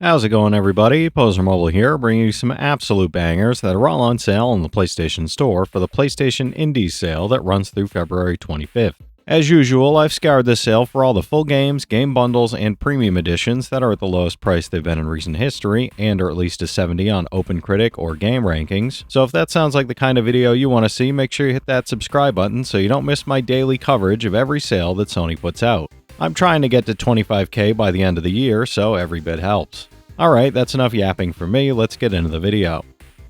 How's it going, everybody? Pozermobil here, bringing you some absolute bangers that are all on sale in the PlayStation Store for the PlayStation Indies sale that runs through February 25th. As usual, I've scoured this sale for all the full games, game bundles, and premium editions that are at the lowest price they've been in recent history, and are at least a 70 on OpenCritic or Game Rankings. So if that sounds like the kind of video you want to see, make sure you hit that subscribe button so you don't miss my daily coverage of every sale that Sony puts out. I'm trying to get to 25k by the end of the year, so every bit helps. Alright, that's enough yapping for me, let's get into the video.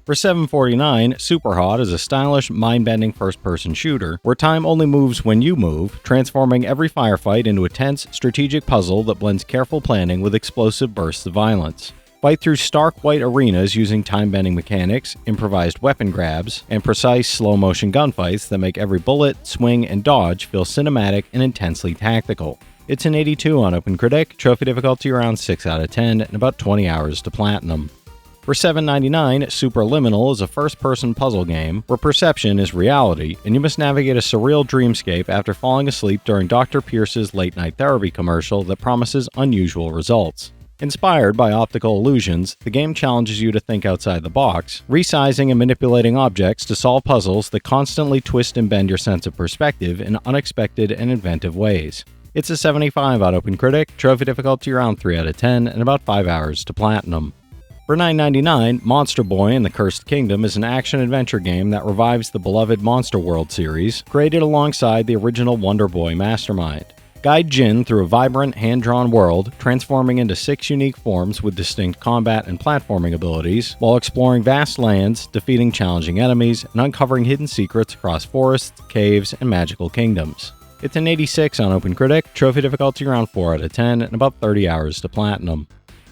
For $7.49, Superhot is a stylish, mind-bending first-person shooter where time only moves when you move, transforming every firefight into a tense, strategic puzzle that blends careful planning with explosive bursts of violence. Fight through stark white arenas using time-bending mechanics, improvised weapon grabs, and precise slow-motion gunfights that make every bullet, swing, and dodge feel cinematic and intensely tactical. It's an 82 on OpenCritic, trophy difficulty around 6 out of 10, and about 20 hours to platinum. For $7.99, Superliminal is a first-person puzzle game where perception is reality, and you must navigate a surreal dreamscape after falling asleep during Dr. Pierce's late-night therapy commercial that promises unusual results. Inspired by optical illusions, the game challenges you to think outside the box, resizing and manipulating objects to solve puzzles that constantly twist and bend your sense of perspective in unexpected and inventive ways. It's a 75 on OpenCritic, trophy difficulty around 3 out of 10, and about 5 hours to platinum. For $9.99, Monster Boy and the Cursed Kingdom is an action-adventure game that revives the beloved Monster World series, created alongside the original Wonder Boy mastermind. Guide Jin through a vibrant, hand-drawn world, transforming into 6 unique forms with distinct combat and platforming abilities, while exploring vast lands, defeating challenging enemies, and uncovering hidden secrets across forests, caves, and magical kingdoms. It's an 86 on OpenCritic, trophy difficulty around 4 out of 10, and about 30 hours to platinum.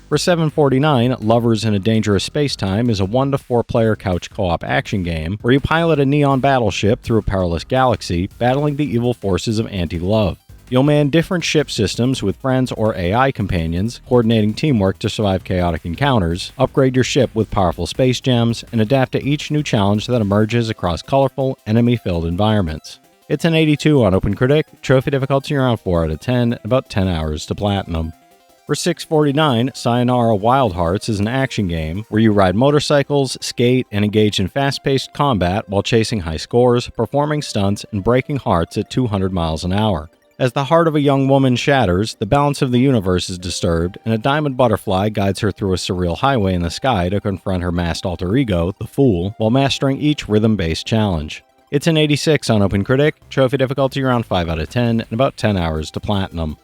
For $7.49, Lovers in a Dangerous Spacetime is a 1 to 4 player couch co-op action game where you pilot a neon battleship through a perilous galaxy, battling the evil forces of anti-love. You'll man different ship systems with friends or AI companions, coordinating teamwork to survive chaotic encounters, upgrade your ship with powerful space gems, and adapt to each new challenge that emerges across colorful, enemy-filled environments. It's an 82 on OpenCritic, trophy difficulty around 4 out of 10, and about 10 hours to platinum. For $6.49, Sayonara Wild Hearts is an action game where you ride motorcycles, skate, and engage in fast-paced combat while chasing high scores, performing stunts, and breaking hearts at 200 miles an hour. As the heart of a young woman shatters, the balance of the universe is disturbed, and a diamond butterfly guides her through a surreal highway in the sky to confront her masked alter ego, the Fool, while mastering each rhythm-based challenge. It's an 86 on OpenCritic, trophy difficulty around 5 out of 10, and about 10 hours to platinum.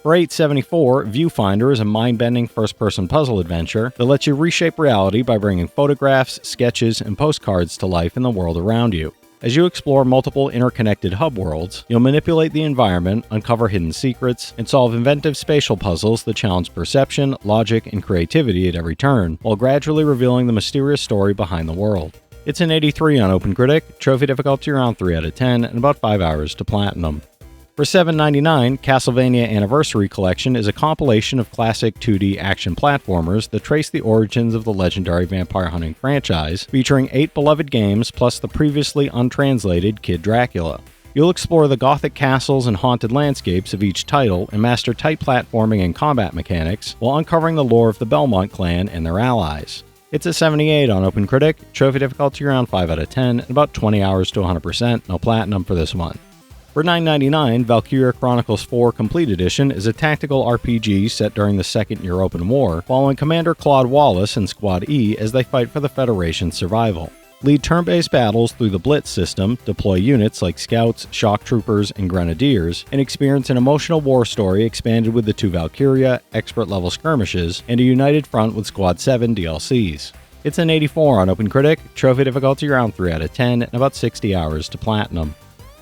For $8.74, Viewfinder is a mind-bending first-person puzzle adventure that lets you reshape reality by bringing photographs, sketches, and postcards to life in the world around you. As you explore multiple interconnected hub worlds, you'll manipulate the environment, uncover hidden secrets, and solve inventive spatial puzzles that challenge perception, logic, and creativity at every turn, while gradually revealing the mysterious story behind the world. It's an 83 on OpenCritic, trophy difficulty around 3 out of 10, and about 5 hours to platinum. For $7.99, Castlevania Anniversary Collection is a compilation of classic 2D action platformers that trace the origins of the legendary vampire hunting franchise, featuring 8 beloved games plus the previously untranslated Kid Dracula. You'll explore the gothic castles and haunted landscapes of each title and master tight platforming and combat mechanics while uncovering the lore of the Belmont clan and their allies. It's a 78 on OpenCritic, trophy difficulty around 5 out of 10, and about 20 hours to 100%, no platinum for this one. For $9.99, Valkyria Chronicles 4 Complete Edition is a tactical RPG set during the Second European War, following Commander Claude Wallace and Squad E as they fight for the Federation's survival. Lead turn-based battles through the Blitz system, deploy units like Scouts, Shock Troopers, and Grenadiers, and experience an emotional war story expanded with the 2 Valkyria, expert-level skirmishes, and a united front with Squad 7 DLCs. It's an 84 on OpenCritic, trophy difficulty around 3 out of 10, and about 60 hours to platinum.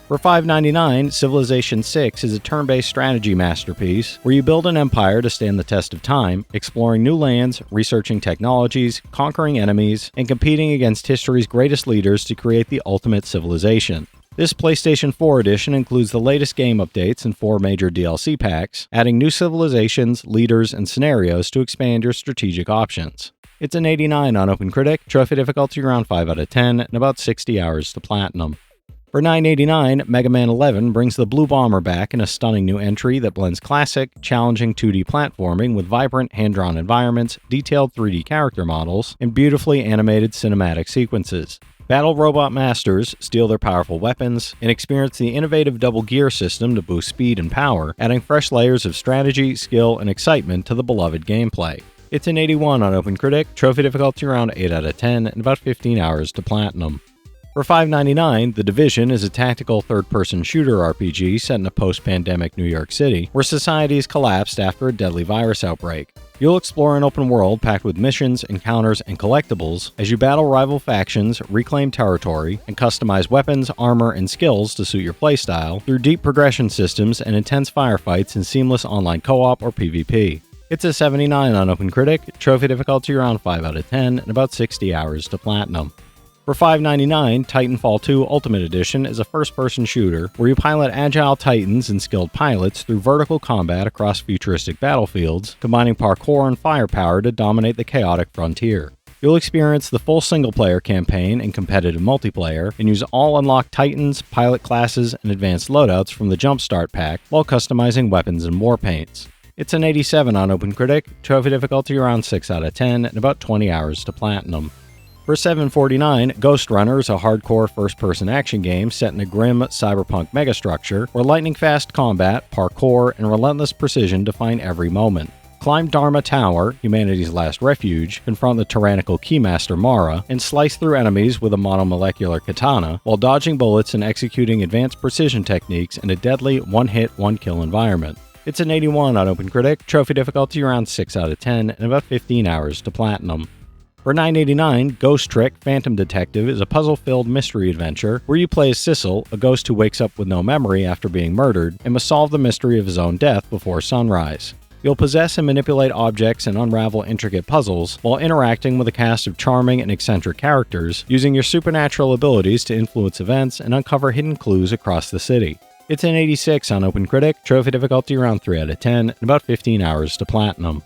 For $5.99, Civilization VI is a turn-based strategy masterpiece where you build an empire to stand the test of time, exploring new lands, researching technologies, conquering enemies, and competing against history's greatest leaders to create the ultimate civilization. This PlayStation 4 edition includes the latest game updates and 4 major DLC packs, adding new civilizations, leaders, and scenarios to expand your strategic options. It's an 89 on OpenCritic, trophy difficulty around 5 out of 10, and about 60 hours to platinum. For $9.89, Mega Man 11 brings the Blue Bomber back in a stunning new entry that blends classic, challenging 2D platforming with vibrant, hand-drawn environments, detailed 3D character models, and beautifully animated cinematic sequences. Battle robot masters steal their powerful weapons and experience the innovative double gear system to boost speed and power, adding fresh layers of strategy, skill, and excitement to the beloved gameplay. It's an 81 on OpenCritic, trophy difficulty around 8 out of 10, and about 15 hours to platinum. For $5.99, The Division is a tactical third-person shooter RPG set in a post-pandemic New York City, where society has collapsed after a deadly virus outbreak. You'll explore an open world packed with missions, encounters, and collectibles as you battle rival factions, reclaim territory, and customize weapons, armor, and skills to suit your playstyle through deep progression systems and intense firefights in seamless online co-op or PvP. It's a 79 on OpenCritic, trophy difficulty around 5 out of 10, and about 60 hours to platinum. For $5.99, Titanfall 2 Ultimate Edition is a first-person shooter where you pilot agile titans and skilled pilots through vertical combat across futuristic battlefields, combining parkour and firepower to dominate the chaotic frontier. You'll experience the full single-player campaign and competitive multiplayer, and use all unlocked titans, pilot classes, and advanced loadouts from the Jumpstart pack while customizing weapons and war paints. It's an 87 on OpenCritic, trophy difficulty around 6 out of 10, and about 20 hours to platinum. For $7.49, Ghostrunner is a hardcore first-person action game set in a grim cyberpunk megastructure where lightning-fast combat, parkour, and relentless precision define every moment. Climb Dharma Tower, humanity's last refuge, confront the tyrannical Keymaster Mara, and slice through enemies with a monomolecular katana while dodging bullets and executing advanced precision techniques in a deadly one-hit, one-kill environment. It's an 81 on OpenCritic, trophy difficulty around 6 out of 10, and about 15 hours to platinum. For $9.89, Ghost Trick Phantom Detective is a puzzle-filled mystery adventure where you play as Sissel, a ghost who wakes up with no memory after being murdered, and must solve the mystery of his own death before sunrise. You'll possess and manipulate objects and unravel intricate puzzles while interacting with a cast of charming and eccentric characters, using your supernatural abilities to influence events and uncover hidden clues across the city. It's an 86 on OpenCritic, trophy difficulty around 3 out of 10, and about 15 hours to platinum.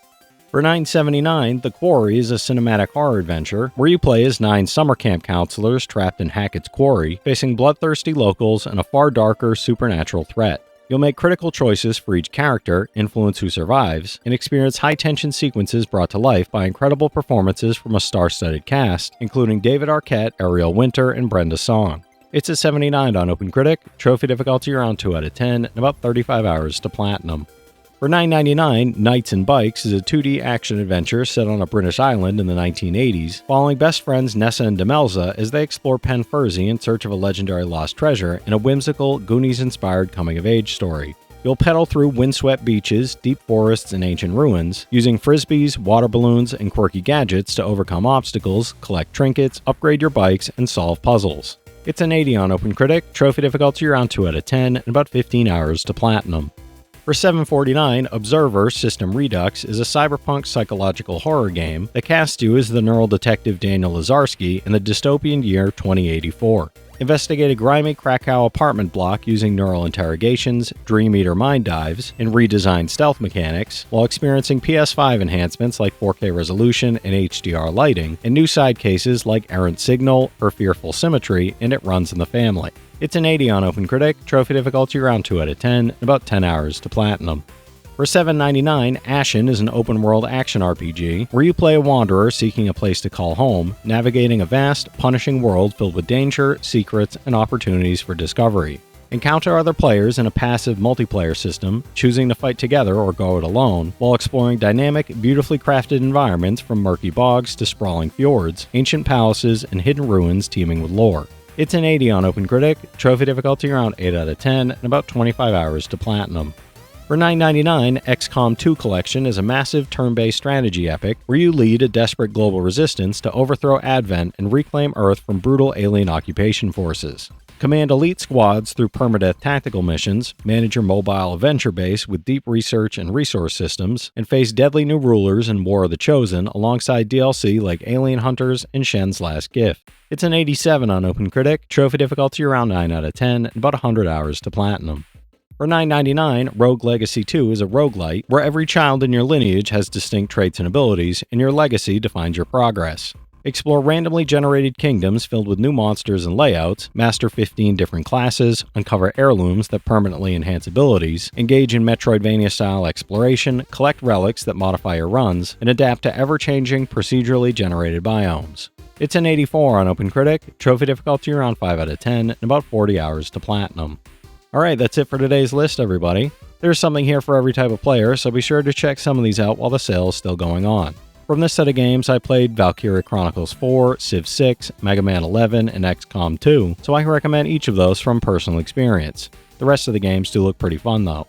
For $9.79, The Quarry is a cinematic horror adventure where you play as 9 summer camp counselors trapped in Hackett's Quarry, facing bloodthirsty locals and a far darker supernatural threat. You'll make critical choices for each character, influence who survives, and experience high-tension sequences brought to life by incredible performances from a star-studded cast, including David Arquette, Ariel Winter, and Brenda Song. It's a 79 on OpenCritic, trophy difficulty around 2 out of 10, and about 35 hours to platinum. For $9.99, Knights and Bikes is a 2D action-adventure set on a British island in the 1980s, following best friends Nessa and Demelza as they explore Pen Furzy in search of a legendary lost treasure in a whimsical, Goonies-inspired coming-of-age story. You'll pedal through windswept beaches, deep forests, and ancient ruins, using frisbees, water balloons, and quirky gadgets to overcome obstacles, collect trinkets, upgrade your bikes, and solve puzzles. It's an 80 on OpenCritic, trophy difficulty around 2 out of 10, and about 15 hours to platinum. For $7.49, Observer System Redux is a cyberpunk psychological horror game that casts you as the neural detective Daniel Lazarski in the dystopian year 2084. Investigate a grimy Krakow apartment block using neural interrogations, Dream Eater mind dives, and redesigned stealth mechanics, while experiencing PS5 enhancements like 4K resolution and HDR lighting, and new side cases like Errant Signal or Fearful Symmetry, and It Runs in the Family. It's an 80 on OpenCritic, trophy difficulty around 2 out of 10, and about 10 hours to platinum. For $7.99, Ashen is an open-world action RPG where you play a wanderer seeking a place to call home, navigating a vast, punishing world filled with danger, secrets, and opportunities for discovery. Encounter other players in a passive multiplayer system, choosing to fight together or go it alone, while exploring dynamic, beautifully crafted environments from murky bogs to sprawling fjords, ancient palaces, and hidden ruins teeming with lore. It's an 80 on OpenCritic, trophy difficulty around 8 out of 10, and about 25 hours to platinum. For $9.99, XCOM 2 Collection is a massive turn-based strategy epic where you lead a desperate global resistance to overthrow Advent and reclaim Earth from brutal alien occupation forces. Command elite squads through permadeath tactical missions, manage your mobile adventure base with deep research and resource systems, and face deadly new rulers in War of the Chosen alongside DLC like Alien Hunters and Shen's Last Gift. It's an 87 on OpenCritic, trophy difficulty around 9 out of 10, and about 100 hours to platinum. For $9.99, Rogue Legacy 2 is a roguelite where every child in your lineage has distinct traits and abilities, and your legacy defines your progress. Explore randomly generated kingdoms filled with new monsters and layouts, master 15 different classes, uncover heirlooms that permanently enhance abilities, engage in Metroidvania-style exploration, collect relics that modify your runs, and adapt to ever-changing, procedurally generated biomes. It's an 84 on OpenCritic, trophy difficulty around 5 out of 10, and about 40 hours to platinum. Alright, that's it for today's list, everybody. There's something here for every type of player, so be sure to check some of these out while the sale is still going on. From this set of games, I played Valkyria Chronicles 4, Civ 6, Mega Man 11, and XCOM 2, so I can recommend each of those from personal experience. The rest of the games do look pretty fun though.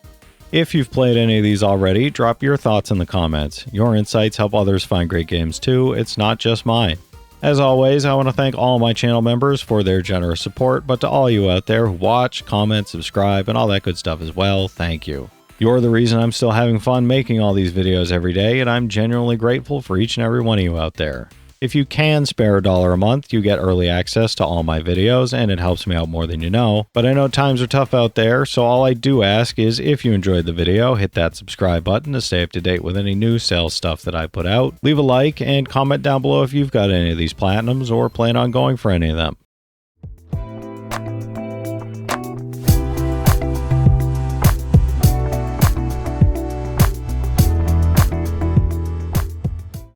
If you've played any of these already, drop your thoughts in the comments. Your insights help others find great games too, it's not just mine. As always, I want to thank all my channel members for their generous support, but to all you out there who watch, comment, subscribe, and all that good stuff as well, thank you. You're the reason I'm still having fun making all these videos every day, and I'm genuinely grateful for each and every one of you out there. If you can spare $1 a month, you get early access to all my videos, and it helps me out more than you know. But I know times are tough out there, so all I do ask is if you enjoyed the video, hit that subscribe button to stay up to date with any new sales stuff that I put out. Leave a like and comment down below if you've got any of these platinums or plan on going for any of them.